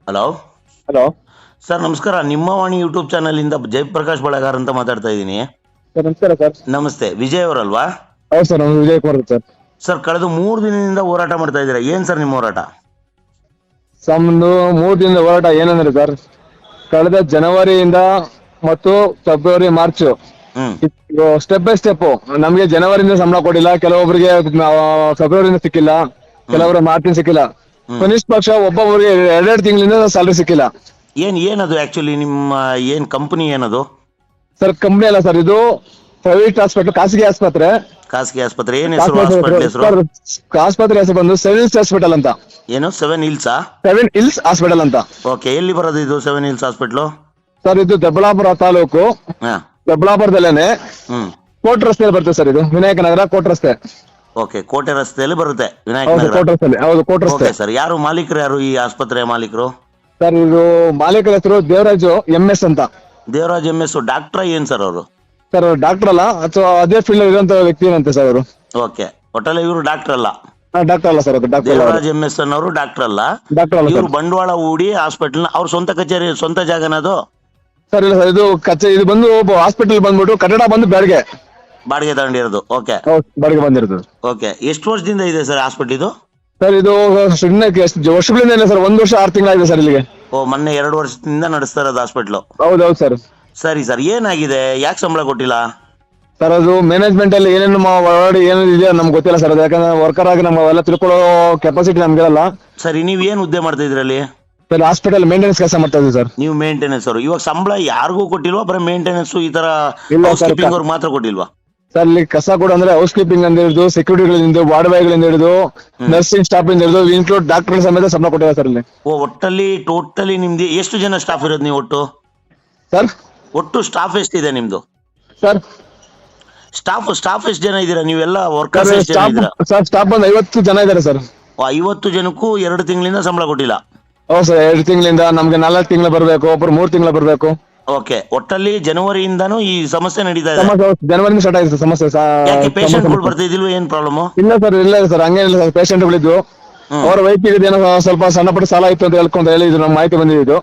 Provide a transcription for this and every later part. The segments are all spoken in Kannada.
ಹಲೋ. ಹಲೋ ಸರ್ ನಮಸ್ಕಾರ. ನಿಮ್ಮ ವಾಣಿ ಯೂಟ್ಯೂಬ್ ಚಾನಲಿಂದ ಜಯಪ್ರಕಾಶ್ ಬಳಗಾರ್ ಅಂತ ಮಾತಾಡ್ತಾ ಇದ್ದೀನಿ. ಸರ್, ನಮಸ್ಕಾರ ಸರ್. ನಮಸ್ತೆ. ವಿಜಯ್ ಅವರಲ್ವಾ? ಹೌದು ಸರ್, ನಾನು ವಿಜಯ್ ಕುಮಾರ್ ಸರ್. ಸರ್, ಕಳೆದ 3 ದಿನದಿಂದ ಹೋರಾಟ ಮಾಡ್ತಾ ಇದ್ದೀರಾ. ಏನು ಸರ್ ನಿಮ್ಮ ಹೋರಾಟ? ನಮ್ದು 3 ದಿನದ ಹೋರಾಟ ಏನಂದ್ರೆ ಸರ್, ಕಳೆದ ಜನವರಿಯಿಂದ ಮತ್ತು February, March hmm step by step ನಮಗೆ ಜನವರಿಯಿಂದ ಸಂಬಳ ಕೊಟ್ಟಿಲ್ಲ, ಕೆಲವೊಬ್ಬರಿಗೆ ಫೆಬ್ರವರಿಯಿಂದ ಸಿಕ್ಕಿಲ್ಲ, ಕೆಲವರಿಗೆ ಮಾರ್ಚಿಂದ ಸಿಕ್ಕಿಲ್ಲ. ಕನಿಷ್ಠ ಪಕ್ಷ ಒಬ್ಬೊಬ್ಬರಿಗೆ 2 ತಿಂಗಳಿಂದ ಸ್ಯಾಲರಿ ಸಿಕ್ಕಿಲ್ಲ. ಏನದು ಆಕ್ಚುಲಿ ನಿಮ್ಮ ಕಂಪನಿ ಏನದು? ಸರ್, ಕಂಪ್ನಿ ಅಲ್ಲ ಸರ್, ಇದು ಪ್ರೈವೇಟ್ ಹಾಸ್ಪಿಟಲ್, ಖಾಸಗಿ ಆಸ್ಪತ್ರೆ. ಖಾಸಗಿ ಆಸ್ಪತ್ರೆ. ಏನ್ ಹೆಸರು ಹಾಸ್ಪಿಟಲ್ ಹೆಸರು? ಆಸ್ಪತ್ರೆ ಹೆಸರು ಬಂದು 7 Hills ಹಾಸ್ಪಿಟಲ್ ಅಂತ. ಏನು 7 ಹಿಲ್ಸಾ? 7 Hills ಹಾಸ್ಪಿಟಲ್ ಅಂತ. ಓಕೆ. ಎಲ್ಲಿ ಬರೋದು ಇದು 7 ಹಿಲ್ಸ್ ಹಾಸ್ಪಿಟ್ಲು? ಸರ್, ಇದು ದೊಡ್ಡಬಳ್ಳಾಪುರ ತಾಲೂಕು, ಹಾ. ದೊಡ್ಡಬಳ್ಳಾಪುರದಲ್ಲೇನೆ ಹ್ಮ್ ಕೋಟ್ ರಸ್ತೆಯಲ್ಲಿ ಬರ್ತದೆ ಸರ್. ಇದು ವಿನಾಯಕ ನಗರ ಕೋಟ್ ರಸ್ತೆ. ಓಕೆ. ಕೋಟೆ ರಸ್ತೆಯಲ್ಲಿ ಬರುತ್ತೆ, ವಿನಾಯಕ ಹೌದು, ನಗರ. ಕೋಟ್ ರಸ್ತೆಯಲ್ಲಿ. ಹೌದು, ಕೋಟ್ ರಸ್ತೆ. Okay sir. ಯಾರು ಮಾಲೀಕರು? ಯಾರು ಈ ಆಸ್ಪತ್ರೆಯ ಮಾಲೀಕರು? ಸರ್, ಇದು ಮಾಲೀಕರ ಹೆಸರು ದೇವರಾಜು MS ಅಂತ. ದೇವರಾಜ್ MS. ಡಾಕ್ಟ್ರಾ ಏನ್ ಸರ್ ಅವರು? ಸರ್, ಡಾಕ್ಟರ್ ಅಲ್ಲ, ಅಥವಾ ಅದೇ ಫೀಲ್ಡ್ ಇರುವಂತ ವ್ಯಕ್ತಿ ಏನಂತೆ ಸರ್ ಅವರು. ಓಕೆ. ಒಟ್ಟಲ್ಲಿ ಇವರು ಡಾಕ್ಟರ್ ಅಲ್ಲ. ಡಾಕ್ಟರ್ ಅಲ್ಲ ಸರ್, ಅದು ಡಾಕ್ಟರ್ ಅಲ್ಲ. ದೇವರಾಜ್ MS ಅನ್ನೋರು ಡಾಕ್ಟರ್ ಅಲ್ಲ. ಡಾಕ್ಟರ್ ಅಲ್ಲ ಇವರು ಸರ್. ಬಂಡವಾಳ ಹೂಡಿ ಹಾಸ್ಪಿಟಲ್ ಅವ್ರ ಸ್ವಂತ ಕಚೇರಿ, ಸ್ವಂತ ಜಾಗನದು? ಸರ್, ಇಲ್ಲ ಸರ್, ಇದು ಇದು ಬಂದು ಹಾಸ್ಪಿಟಲ್ ಬಂದ್ಬಿಟ್ಟು ಕಟ್ಟಡ ಬಂದು ಬಾಡಿಗೆ ತಗೊಂಡಿರೋದು. ಓಕೆ. ಬಾಡಿಗೆ ಬಂದಿರ್ತದೆ. ಓಕೆ. ಎಷ್ಟು ವರ್ಷದಿಂದ ಇದೆ ಸರ್ ಹಾಸ್ಪಿಟಲ್ ಇದು? ಸರ್, ಇದು ವರ್ಷಗಳಿಂದ ಇಲ್ಲ ಸರ್, 1 ವರ್ಷ 6 ತಿಂಗಳಾಗಿದೆ ಸರ್ ಇಲ್ಲಿಗೆ. ಓ, ಮೊನ್ನೆ 2 ವರ್ಷದಿಂದ ನಡೆಸ್ತಾ ಇರೋದು ಹಾಸ್ಪಿಟ್ಲು? ಹೌದೌದು ಸರ್. ಸರಿ ಸರ್. ಏನಾಗಿದೆ? ಯಾಕೆ ಸಂಬಳ ಕೊಟ್ಟಿಲ್ಲ? ಸರ್, ಅದು ಮ್ಯಾನೇಜ್ಮೆಂಟ್ ಅಲ್ಲಿ ಏನೇನು ಒಳಗಡೆ ಏನೇನು ಇದೆಯೋ ನಮ್ಗೆ ಗೊತ್ತಿಲ್ಲ ಸರ್. ಅದು ಯಾಕಂದ್ರೆ ವರ್ಕರ್ ಆಗಿ ನಮ್ಗೆಲ್ಲ ತಿಳ್ಕೊಳ್ಳೋ ಕೆಪಾಸಿಟಿ ನಮ್ಗಿರಲ್ಲ. ಸರಿ, ನೀವ್ ಏನ್ ಹುದ್ದೆ ಮಾಡ್ತಾ ಇದ್ರಲ್ಲಿ? ಸರ್, ಹಾಸ್ಪಿಟಲ್ ಮೇಂಟೆನೆನ್ಸ್ ಕೆಲಸ ಮಾಡ್ತಾ ಇದ್ದೀವಿ ಸರ್. ನೀವು ಮೇಂಟೆನೆನ್ಸ್ ಅವರು. ಇವಾಗ ಸಂಬಳ ಯಾರಿಗೂ ಕೊಟ್ಟಿಲ್ವಾ? ಬರೀ ಮೇಂಟೆನೆನ್ಸ್ ಈ ತರ ಇಲ್ಲ ಹೌಸ್ ಸರ್, ಕೀಪಿಂಗ್ ಅವ್ರಿಗೆ ಮಾತ್ರ ಕೊಟ್ಟಿಲ್ವಾ? ಸರ್, ಇಲ್ಲಿ ಕಸ ಕೂಡ ಅಂದ್ರೆ ಹೌಸ್ ಕೀಪಿಂಗ್ ಅಂತ ಹಿಡಿದು, ಸೆಕ್ಯೂರಿಟಿಗಳಿಂದ, ವಾರ್ಡ್ ಬಾಯ್ಗಳಿಂದ ಹಿಡಿದು, ನರ್ಸಿಂಗ್ ಸ್ಟಾಫ್ ಇಂದ ಹಿಡಿದು, ಇನ್ಕ್ಲೂಡ್ ಡಾಕ್ಟರ್ ಸಮೇತ ಸಂಬಳ ಕೊಟ್ಟಿದ್ದಾರೆ ಸರ್ ಇಲ್ಲಿ. ಓ, ಟೋಟಲಿ ನಿಮ್ದು ಎಷ್ಟು ಜನ ಸ್ಟಾಫ್ ಇರೋದು ನೀವು ಒಟ್ಟು? ಸರ್, ಒಟ್ಟು ಸ್ಟಾಫ್ ಎಷ್ಟಿದೆ ನಿಮ್ದು? ಸರ್ ಸ್ಟಾಫ್ ಎಷ್ಟು ಜನ ಇದ್ದೀರಾ ನೀವೆಲ್ಲ? ವರ್ಕರ್ಸ್ ಎಷ್ಟು ಜನ ಇದ್ದೀರಾ? ಸರ್, ಸ್ಟಾಫ್ ಬಂದು 50 ಜನ ಇದ್ದಾರೆ ಸರ್. 50 ಜನಕ್ಕೂ 2 ತಿಂಗಳಿಂದ ಸಂಬಳ ಕೊಟ್ಟಿಲ್ಲ? ಹೌದು ಸರ್, 2 ತಿಂಗಳಿಂದ ನಮ್ಗೆ 4 ತಿಂಗಳು ಬರಬೇಕು, ಒಬ್ಬರು 3 ತಿಂಗಳು ಬರಬೇಕು. ಓಕೆ. ಒಟ್ಟಲ್ಲಿ ಜನವರಿಯಿಂದಾನು ಈ ಸಮಸ್ಯೆ ನಡೀತಾ ಇದೆ. ಜನವರಿಂದ ಸ್ಟಾರ್ಟ್ ಆಗಿದೆ ಸಮಸ್ಯೆ. ಯಾಕೆ ಪೇಷಂಟ್ಗಳು ಬರ್ತಿದಿಲ್ವ? ಏನ್ ಪ್ರಾಬ್ಲಮ್? ಇಲ್ಲ ಸರ್, ಇಲ್ಲ ಸರ್, ಹಂಗೇನಿಲ್ಲ ಸರ್. ಪೇಷಂಟ್ಗಳಿದ್ದು ಅವರ ವೈದ್ಯರಿಗೆ ಏನೋ ಸ್ವಲ್ಪ ಸಣ್ಣ ಪುಟ್ಟ ಸಾಲ ಇತ್ತು ಅಂತ ಹೇಳಿದ್ರು, ನಮ್ಗೆ ಮಾಹಿತಿ ಬಂದಿದ್ದು.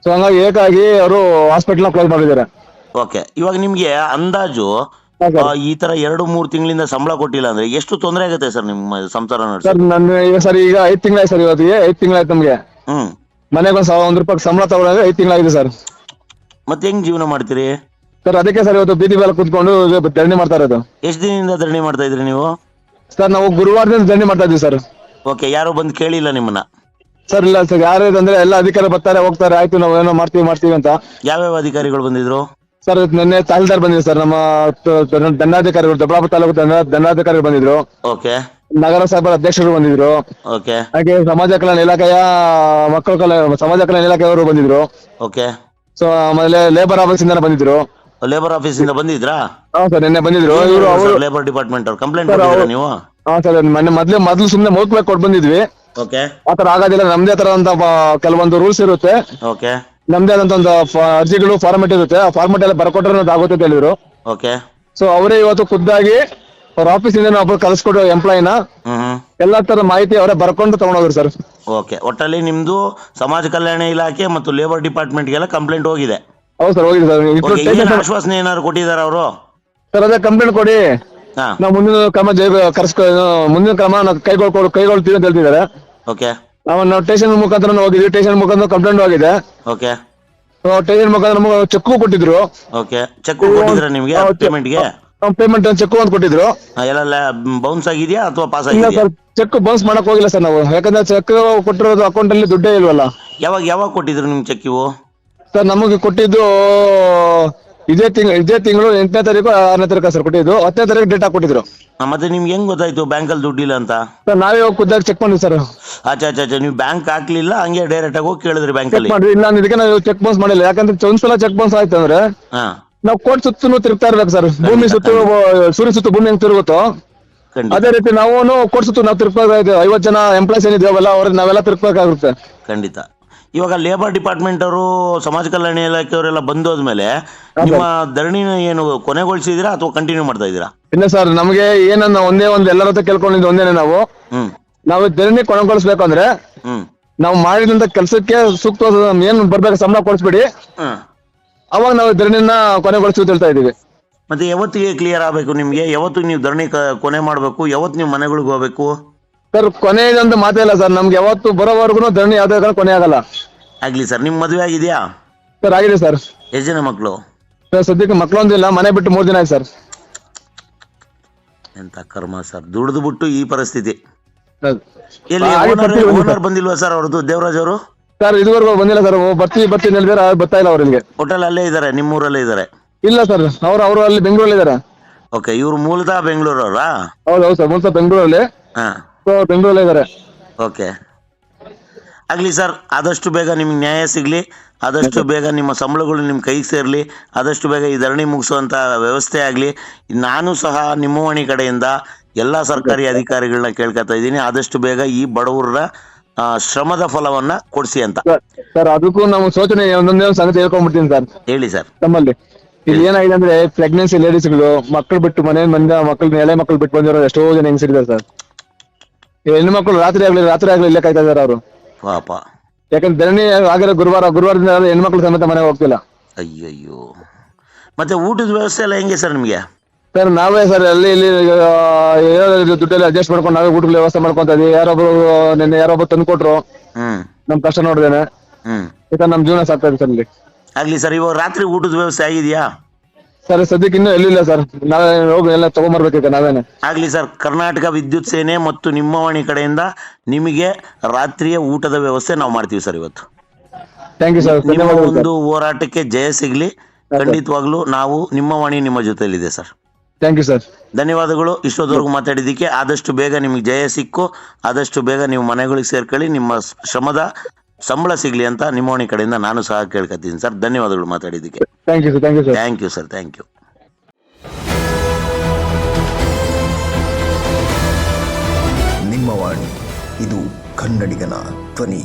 ಸೊ ಹಂಗಾಗಿ ಏಕಾಗಿ ಅವರು ಹಾಸ್ಪಿಟಲ್ ಕ್ಲೋಸ್ ಮಾಡಿದ್ದಾರೆ. ಓಕೆ. ಇವಾಗ ನಿಮ್ಗೆ ಅಂದಾಜು ಈ ತರ 2-3 ತಿಂಗಳಿಂದ ಸಂಬಳ ಕೊಟ್ಟಿಲ್ಲ ಅಂದ್ರೆ ಎಷ್ಟು ತೊಂದರೆ ಆಗುತ್ತೆ ಸರ್ ನಿಮ್ಮ ಸಂಸಾರ ಸರ್? ನಡೆಸೋದು? ಸರ್, ಈಗ 5 ತಿಂಗಳಾಯ್ತು ಸರ್. ಇವತ್ತಿಗೆ 5 ತಿಂಗಳಾಯ್ತು ನಮ್ಗೆ. ಮನೆಗೆ ಒಂದು ₹1 ಸಂಬಳ ತಗೊಳ್ಳೋದು 5 ತಿಂಗಳಾಗಿದೆ ಸರ್. ಮತ್ತೆ ಹೆಂಗ್ ಜೀವನ ಮಾಡ್ತೀರಿ ಸರ್? ಅದಕ್ಕೆ ಸರ್ ಇವತ್ತು ಬೀದಿ ಮೇಲೆ ಕುತ್ಕೊಂಡು ಧರಣಿ ಮಾಡ್ತಾ ಇರೋದು. ಎಷ್ಟು ದಿನದಿಂದ ಧರಣಿ ಮಾಡ್ತಾ ಇದ್ರಿ ನೀವು? ಸರ್, ನಾವು ಗುರುವಾರದಿಂದ ಧರಣಿ ಮಾಡ್ತಾ ಇದ್ದೀವಿ ಸರ್. ಓಕೆ. ಯಾರು ಬಂದು ಕೇಳಿಲ್ಲ ನಿಮ್ಮನ್ನ? ಸರ್, ಇಲ್ಲ ಸರ್, ಯಾರು ಅಂದ್ರೆ ಎಲ್ಲ ಅಧಿಕಾರಿ ಬರ್ತಾರೆ ಹೋಗ್ತಾರೆ, ಆಯ್ತು ನಾವು ಏನೋ ಮಾಡ್ತೀವಿ ಅಂತ. ಯಾವ್ಯಾವ ಅಧಿಕಾರಿಗಳು ಬಂದಿದ್ರು? ಸರ್, ನಿನ್ನೆ ತಹಸೀಲ್ದಾರ್ ಬಂದಿದ್ರು ಸರ್, ನಮ್ಮ ದಂಡಾಧಿಕಾರಿಗಳು, ದೊಡ್ಡಬಳ್ಳಾಪುರ ತಾಲೂಕು ದಂಡಾಧಿಕಾರಿಗಳು ಬಂದಿದ್ರು. ಓಕೆ. ನಗರಸಭಾ ಅಧ್ಯಕ್ಷರು ಬಂದಿದ್ರು. ಓಕೆ. ಹಾಗೆ ಸಮಾಜ ಕಲ್ಯಾಣ ಇಲಾಖೆಯ ಸಮಾಜ ಕಲ್ಯಾಣ ಇಲಾಖೆಯವರು ಬಂದಿದ್ರು. ಓಕೆ. ಸೊ ಆಮೇಲೆ ಲೇಬರ್ ಆಫೀಸ್ ಇಂದ ಬಂದಿದ್ರು. ಲೇಬರ್ ಆಫೀಸ್ ಇಂದ ಬಂದಿದ್ರಾ? ಹಾ ಸರ್, ನಿನ್ನೆ ಬಂದಿದ್ರು. ಲೇಬರ್ ಡಿಪಾರ್ಟ್ಮೆಂಟ್ ಅವ್ರು ಕಂಪ್ಲೇಂಟ್ ಕೊಟ್ಟಿದ್ದೀರಾ ನೀವು? ಹಾ ಸರ್, ಮೊದ್ಲು ಸುಮ್ನೆ ಮೌಖಿಕ ಕೊಟ್ಟು ಬಂದಿದ್ವಿ. ಓಕೆ. ಆತರ ಆಗೋದಿಲ್ಲ, ನಮ್ದೇ ತರ ಅಂತ ಕೆಲವೊಂದು ರೂಲ್ಸ್ ಇರುತ್ತೆ. ಓಕೆ. ನಮ್ದೇ ಆದಂತ ಒಂದು ಅರ್ಜಿಗಳು ಫಾರ್ಮೆಟ್ ಇರುತ್ತೆ. ಆ ಫಾರ್ಮೆಟ್ ಎಲ್ಲ ಬರ್ಕೊಟ್ರೆ ಆಗುತ್ತೆ ಅಂತ ಹೇಳಿದ್ರು. ಓಕೆ. ಸೊ ಅವರೇ ಇವತ್ತು ಖುದ್ದಾಗಿ ಅವ್ರ ಆಫೀಸ್ ಇಂದ ಒಬ್ರು ಕಳ್ಸಿಕೊಟ್ಟು ಎಂಪ್ಲಾಯಿನ ಎಲ್ಲಾ ತರ ಮಾಹಿತಿ ಅವರೇ ಬರ್ಕೊಂಡು ತಗೊಂಡೋದ್ರು ಸರ್. ಓಕೆ. ಒಟ್ಟಲ್ಲಿ ನಿಮ್ದು ಸಮಾಜ ಕಲ್ಯಾಣ ಇಲಾಖೆ ಮತ್ತು ಲೇಬರ್ ಡಿಪಾರ್ಟ್ಮೆಂಟ್ಗೆಲ್ಲ ಕಂಪ್ಲೇಂಟ್ ಹೋಗಿದೆ? ಹೌದು ಸರ್, ಹೋಗಿದೆ ಸರ್. ಆಶ್ವಾಸನೆ ಏನಾದ್ರು ಕೊಟ್ಟಿದಾರ ಅವರು? ಸರ್, ಅದೇ ಕಂಪ್ಲೇಂಟ್ ಕೊಡಿ, ನಾವು ಮುಂದಿನ ಕ್ರಮ ಮುಂದಿನ ಕ್ರಮ ಕೈಗೊಳ್ತೀವಿ ಅಂತ ಹೇಳ್ತಿದ್ದಾರೆ. ಓಕೆ. ನಾವು ಸ್ಟೇಷನ್ ಮುಖಾಂತರ ಹೋಗಿದ್ವಿ. ಸ್ಟೇಷನ್ ಮುಖಾಂತರ ಕಂಪ್ಲೇಂಟ್ ಆಗಿದೆ. ಓಕೆ. ಸ್ಟೇಷನ್ ಮುಖಾಂತರ ನಮಗೆ ಚೆಕ್ ಕೊಟ್ಟಿದ್ರು. ಓಕೆ. ಚೆಕ್ ಕೊಟ್ಟಿದ್ರ ನಿಮ್ಗೆ ಪೇಮೆಂಟ್ಗೆ? ಪೇಮೆಂಟ್ ಚೆಕ್ ಒಂದು ಕೊಟ್ಟಿದ್ರು. ಎಲ್ಲ ಬೌನ್ಸ್ ಆಗಿದೆಯಾ ಅಥವಾ ಪಾಸ್ ಇಲ್ಲ ಆಗಿದೆಯಾ? ಸರ್, ಚೆಕ್ ಬೌನ್ಸ್ ಮಾಡಕ್ ಹೋಗಿಲ್ಲ ಸರ್ ನಾವು, ಯಾಕಂದ್ರೆ ಚೆಕ್ ಕೊಟ್ಟಿರೋದು ಅಕೌಂಟ್ ಅಲ್ಲಿ ದುಡ್ಡೇ ಇಲ್ವಲ್ಲ. ಯಾವಾಗ ಕೊಟ್ಟಿದ್ರು ನಿಮ್ ಚೆಕ್ ಇವು? ಸರ್, ನಮಗೆ ಕೊಟ್ಟಿದ್ದು ಇದೇ ತಿಂಗಳು 8ನೇ ತಾರೀಕು 6ನೇ ತಾರೀಕು ಸರ್ ಕೊಟ್ಟಿದ್ದು. 10ನೇ ತಾರೀಕು ಡೇಟ್ ಹಾಕೊಟ್ಟಿದ್ರು. ಮತ್ತೆ ನಿಮ್ಗೆ ಹೆಂಗ್ ಗೊತ್ತಾಯ್ತು ಬ್ಯಾಂಕಲ್ಲಿ ದುಡ್ಡಿಲ್ಲ ಅಂತ? ಸರ್, ನಾವೇ ಹೋಗಿ ಖುದ್ದಾಗಿ ಚೆಕ್ ಮಾಡಿದ್ವಿ ಸರ್. ಅಚ್ಚಾ. ನೀವು ಬ್ಯಾಂಕ್ ಹಾಕ್ಲಿಲ್ಲ, ಹಂಗೆ ಡೈರೆಕ್ಟ್ ಆಗಿ ಹೋಗಿ ಕೇಳಿದ್ರಿ ಬ್ಯಾಂಕ್ ಚೆಕ್ ಅಲ್ಲಿ? ಮಾಡಿದ್ವಿ. ಇಲ್ಲ, ಇದಕ್ಕೆ ನಾವು ಚೆಕ್ ಬೌನ್ಸ್ ಮಾಡಿಲ್ಲ. ಯಾಕಂದ್ರೆ ಒಂದ್ಸಲ ಚೆಕ್ ಬೌನ್ಸ್ ಆಯ್ತು ಅಂದ್ರೆ ನಾವು ಕೋರ್ಟ್ ಸುತ್ತೂ ತಿರುಗ್ತಾ ಇರ್ಬೇಕು ಸರ್. ಭೂಮಿ ಸುತ್ತು, ಸೂರ್ಯ ಸುತ್ತು ಭೂಮಿ ಹೆಂಗ್ ತಿರುಗುತ್ತೋ ಅದೇ ರೀತಿ ನಾವು ಕೋರ್ಟ್ ಸುತ್ತು ನಾವು ತಿರುಗ್ಬೇಕಾಗುತ್ತೆ. 50 ಜನ ಎಂಪ್ಲಾಯ್ಸ್ ಏನಿದೇವಲ್ಲ ಅವ್ರಿಗೆ ನಾವೆಲ್ಲ ತಿರುಗ್ಬೇಕಾಗುತ್ತೆ. ಖಂಡಿತ. ಇವಾಗ ಲೇಬರ್ ಡಿಪಾರ್ಟ್ಮೆಂಟ್ ಅವರು, ಸಮಾಜ ಕಲ್ಯಾಣ ಇಲಾಖೆಯವರೆಲ್ಲ ಬಂದೋದ್ಮೇಲೆ ನಿಮ್ಮ ಧರಣಿನ ಏನು ಕೊನೆಗೊಳಿಸಿದೀರಾ ಅಥವಾ ಕಂಟಿನ್ಯೂ ಮಾಡ್ತಾ ಇದ್ದೀರಾ? ಇಲ್ಲ ಸರ್, ನಮಗೆ ಏನನ್ನ ಒಂದೇ ಎಲ್ಲರ ಹತ್ರ ಕೇಳ್ಕೊಂಡಿದ್ದು ಒಂದೇನೆ, ನಾವು ಧರಣಿ ಕೊನೆಗೊಳಿಸ್ಬೇಕಂದ್ರೆ ನಾವು ಮಾಡಿದಂತ ಕೆಲಸಕ್ಕೆ ಸೂಕ್ತವಾದ ಏನ್ ಬರ್ಬೇಕು ಸಂಬಳ ಕೊಡಿಸ್ಬಿಡಿ, ಹಾಂ. ಅವಾಗ ನಾವು ಧರಣಿನ ಕೊನೆಗೊಳಿಸ್ತೀವಿ ಅಂತ ಹೇಳ್ತಾ ಇದೀವಿ. ಮತ್ತೆ ಯಾವತ್ತಿಗೆ ಕ್ಲಿಯರ್ ಆಗಬೇಕು ನಿಮಗೆ? ಯಾವತ್ತಿಗೆ ನೀವು ಧರಣಿ ಕೊನೆ ಮಾಡಬೇಕು? ಯಾವತ್ತು ನೀವು ಮನೆಗಳಿಗೆ ಹೋಗ್ಬೇಕು? ಸರ್ ಕೊನೆ ಇದೆ ಅಂತ ಮಾತೇ ಇಲ್ಲ ಸರ್, ನಮ್ಗೆ ಯಾವತ್ತು ಬರೋವರೆಗೂ ಧರಣಿ ಯಾವ್ದೇ ಕಾರಣ ಕೊನೆ ಆಗಲ್ಲ. ಆಗಲಿ ಸರ್. ನಿಮ್ಮ ಮದುವೆ ಆಗಿದೆಯಾ? ಸರ್ ಆಗಿದೆ ಸರ್. ಎಷ್ಟು ಜನ ಮಕ್ಕಳು? ಸರ್ ಸದ್ಯಕ್ಕೆ ಮಕ್ಕಳೊಂದಿಲ್ಲ, ಮನೆ ಬಿಟ್ಟು 3 ದಿನ ಆಯ್ತು ಸರ್. ಎಂತ ಕರ್ಮ ಸರ್, ದುಡಿದು ಬಿಟ್ಟು ಈ ಪರಿಸ್ಥಿತಿ. ಸರ್, ಎಲ್ಲಿ ಹಾಗೆ ಬರ್ತೀವಿ ಬನ್ನಿ ಓನರ್ ಬಂದಿಲ್ವಾ ಸರ್ ಅವ್ರದ್ದು, ದೇವರಾಜ್ ಅವರು? ಸರ್ ಇದುವರೆಗೂ ಬಂದಿಲ್ಲ ಸರ್, ಬರ್ತೀವಿ ಹೇಳಿದ್ರೆ ಬರ್ತಾ ಇಲ್ಲ ಅವ್ರಿಗೆ. ಹೋಟೆಲ್ ಅಲ್ಲೇ ಇದ್ದಾರೆ, ನಿಮ್ಮೂರಲ್ಲೇ ಇದ್ದಾರೆ? ಇಲ್ಲ ಸರ್, ಅವರು ಅಲ್ಲಿ ಬೆಂಗಳೂರಲ್ಲಿ ಇದಾರೆ. ಓಕೆ, ಇವ್ರು ಮೂಲತಃ ಬೆಂಗಳೂರವರಾ? ಹೌದು ಸರ್, ಮೂಲತಃ ಬೆಂಗಳೂರಲ್ಲಿ. ಹಾಂ, ಬೆಂಗಳೂರಲ್ಲೇ ಇದಾರೆ. ಓಕೆ. ಆಗಲಿ ಸರ್, ಆದಷ್ಟು ಬೇಗ ನಿಮ್ಗೆ ನ್ಯಾಯ ಸಿಗಲಿ, ಆದಷ್ಟು ಬೇಗ ನಿಮ್ಮ ಸಂಬಳಗಳು ನಿಮ್ಮ ಕೈಗೆ ಸೇರಲಿ, ಆದಷ್ಟು ಬೇಗ ಈ ಧರಣಿ ಮುಗಿಸುವಂಥ ವ್ಯವಸ್ಥೆ ಆಗಲಿ. ನಾನು ಸಹ ನಿಮ್ಮವಾಣಿ ಕಡೆಯಿಂದ ಎಲ್ಲ ಸರ್ಕಾರಿ ಅಧಿಕಾರಿಗಳನ್ನ ಕೇಳ್ಕೊತಾ ಇದ್ದೀನಿ, ಆದಷ್ಟು ಬೇಗ ಈ ಬಡವರ ಶ್ರಮದ ಫಲವನ್ನು ಕೊಡಿಸಿ ಅಂತ. ಸರ್ ಅದಕ್ಕೂ ನಾವು ಸೂಚನೆ ಒಂದೊಂದೇ ಸಂಗತಿ ಹೇಳ್ಕೊಂಡ್ಬಿಡ್ತೀನಿ ಸರ್. ಹೇಳಿ ಸರ್. ನಮ್ಮಲ್ಲಿ ಇಲ್ಲಿ ಏನಾಗಿದೆ ಅಂದ್ರೆ ಪ್ರೆಗ್ನೆನ್ಸಿ ಲೇಡೀಸ್ಗಳು ಮಕ್ಕಳು ಬಿಟ್ಟು ಮಕ್ಕಳು ಎಳೆ ಮಕ್ಕಳು ಬಿಟ್ಟು ಬಂದಿರೋ ಎಷ್ಟೋ ಜನ ಹೆಂಗಸಿದ್ದಾರೆ ಸರ್. ಹೆಣ್ಣು ಮಕ್ಕಳು ರಾತ್ರಿ ಆಗ್ಲಿ ಇಲ್ಲೇ ಕಾಯ್ತಾ ಇದಾರೆ ಅವರು ಪಾಪ. ಯಾಕಂದ್ರೆ ಧರಣಿ ಆಗಿರೋ ಗುರುವಾರದಿಂದ ಹೆಣ್ಮಕ್ಳು ಸಮೇತ ಮನೆಗೆ ಹೋಗ್ತಿಲ್ಲ. ಅಯ್ಯಯ್ಯೋ. ಮತ್ತೆ ಊಟದ ವ್ಯವಸ್ಥೆ ಎಲ್ಲ ಹೆಂಗೆ ಸರ್ ನಿಮಗೆ? ಸರ್ ನಾವೇ ಸರ್ ಅಲ್ಲಿ ಇಲ್ಲಿ ದುಡ್ಡಲ್ಲಿ ಅಡ್ಜಸ್ಟ್ ಮಾಡ್ಕೊಂಡು ನಾವೇ ಊಟದ ವ್ಯವಸ್ಥೆ ಮಾಡ್ಕೊಂತ ಇದೀವಿ. ಯಾರೊಬ್ರು ತಂದು ಕೊಟ್ರು, ನಮ್ ಕಷ್ಟ ನೋಡಿದೇನೆ ಈ ನಮ್ ಜೀವನ ಸಾಕ್ತಾ ಇದೆ ಸರ್ ಇಲ್ಲಿ. ಆಗ್ಲಿ ಸರ್, ಇವಾಗ ರಾತ್ರಿ ಊಟದ ವ್ಯವಸ್ಥೆ ಆಗಿದೆಯಾ? ಸರ್ ಸದ್ಯಕ್ಕೆ ಇನ್ನೂ ಎಲ್ಲಿಲ್ಲ ಸರ್, ನಾವೇ ಹೋಗಿ ಎಲ್ಲ ತಗೊಂಬರ್ಬೇಕೀಗ ನಾವೇನೆ. ಆಗ್ಲಿ ಸರ್, ಕರ್ನಾಟಕ ವಿದ್ಯುತ್ ಸೇನೆ ಮತ್ತು ನಿಮ್ಮವಾಣಿ ಕಡೆಯಿಂದ ನಿಮಗೆ ರಾತ್ರಿಯ ಊಟದ ವ್ಯವಸ್ಥೆ ನಾವು ಮಾಡ್ತೀವಿ ಸರ್ ಇವತ್ತು. Thank you sir. ನಿಮ್ಮ ಒಂದು ಹೋರಾಟಕ್ಕೆ ಜಯ ಸಿಗ್ಲಿ. ಖಂಡಿತವಾಗ್ಲೂ ನಾವು ನಿಮ್ಮವಾಣಿ ನಿಮ್ಮ ಜೊತೆಲಿದೆ ಸರ್. Thank you sir. ಧನ್ಯವಾದಗಳು ಇಷ್ಟೊತ್ತವರೆಗೂ ಮಾತಾಡಿದ್ದಕ್ಕೆ. ಆದಷ್ಟು ಬೇಗ ನಿಮಗೆ ಜಯ ಸಿಕ್ಕು, ಆದಷ್ಟು ಬೇಗ ನೀವು ಮನೆಗಳಿಗೆ ಸೇರ್ಕೊಳ್ಳಿ, ನಿಮ್ಮ ಶ್ರಮದ ಸಂಬಳ ಸಿಗಲಿ ಅಂತ ನಿಮ್ಮವಾಣಿ ಕಡೆಯಿಂದ ನಾನು ಸಹ ಕೇಳ್ಕೊತೀನಿ ಸರ್. ಧನ್ಯವಾದಗಳು ಮಾತಾಡಿದ್ದಕ್ಕೆ. Thank you sir. Thank you sir. Thank you. ನಿಮ್ಮವಾಣಿ, ಇದು ಕನ್ನಡಿಗನ ಧ್ವನಿ.